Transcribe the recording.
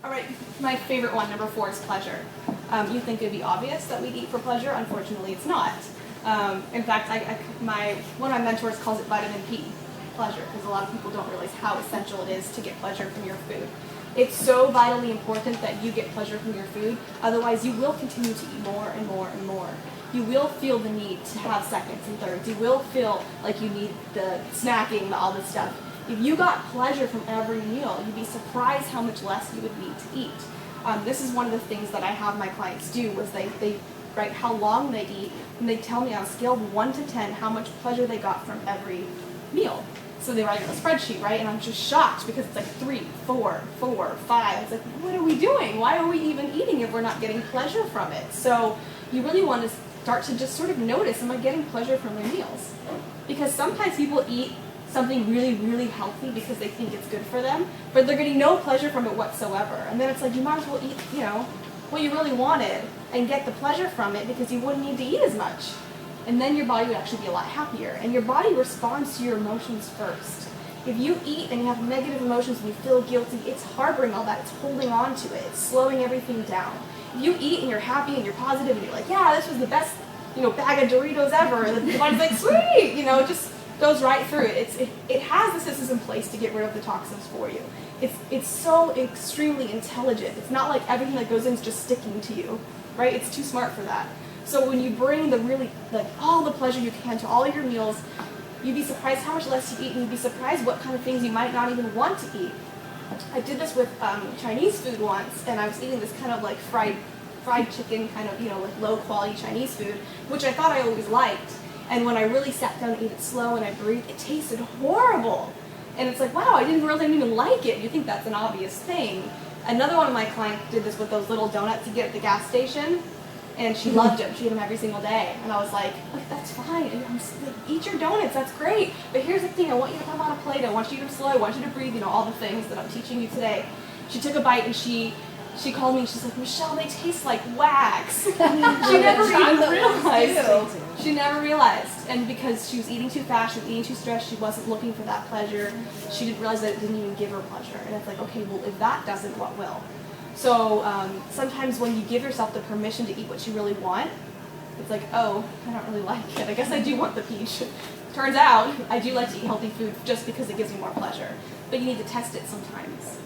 All right, my favorite one, number 4, is pleasure. You think it'd be obvious that we'd eat for pleasure? Unfortunately, it's not. In fact, one of my mentors calls it vitamin P, pleasure, because a lot of people don't realize how essential it is to get pleasure from your food. It's so vitally important that you get pleasure from your food, otherwise you will continue to eat more and more and more. You will feel the need to have seconds and thirds. You will feel like you need the snacking, all this stuff. If you got pleasure from every meal, you'd be surprised how much less you would need to eat. This is one of the things that I have my clients do, was they write how long they eat, and they tell me on a scale of 1 to 10 how much pleasure they got from every meal. So they write it on a spreadsheet, right? And I'm just shocked because it's like 3, 4, 4, 5. It's like, what are we doing? Why are we even eating if we're not getting pleasure from it? So you really want to start to just sort of notice, am I getting pleasure from their meals? Because sometimes people eat something really, really healthy because they think it's good for them, but they're getting no pleasure from it whatsoever. And then it's like, you might as well eat, what you really wanted and get the pleasure from it, because you wouldn't need to eat as much. And then your body would actually be a lot happier. And your body responds to your emotions first. If you eat and you have negative emotions and you feel guilty, it's harboring all that, it's holding on to it, it's slowing everything down. If you eat and you're happy and you're positive and you're like, yeah, this was the best, bag of Doritos ever, and the body's like, sweet, it just goes right through it. It has the systems in place to get rid of the toxins for you. It's so extremely intelligent. It's not like everything that goes in is just sticking to you, right? It's too smart for that. So when you bring all the pleasure you can to all your meals, you'd be surprised how much less you eat, and you'd be surprised what kind of things you might not even want to eat. I did this with Chinese food once, and I was eating this kind of like fried chicken, kind of, like low quality Chinese food, which I thought I always liked. And when I really sat down and ate it slow and I breathed, it tasted horrible. And it's like, wow, I didn't even like it. You think that's an obvious thing. Another one of my clients did this with those little donuts you get at the gas station, and she loved them. She ate them every single day. And I was like, that's fine. And I'm just like, eat your donuts, that's great. But here's the thing, I want you to put them on a plate. I want you to eat them slow. I want you to breathe, all the things that I'm teaching you today. She took a bite and she called me and she's like, Michelle, they taste like wax. She never even realized. She never realized. And because she was eating too fast, she was eating too stressed, she wasn't looking for that pleasure. She didn't realize that it didn't even give her pleasure. And it's like, okay, well, if that doesn't, what will? So sometimes when you give yourself the permission to eat what you really want, it's like, oh, I don't really like it. I guess I do want the peach. Turns out, I do like to eat healthy food just because it gives me more pleasure. But you need to test it sometimes.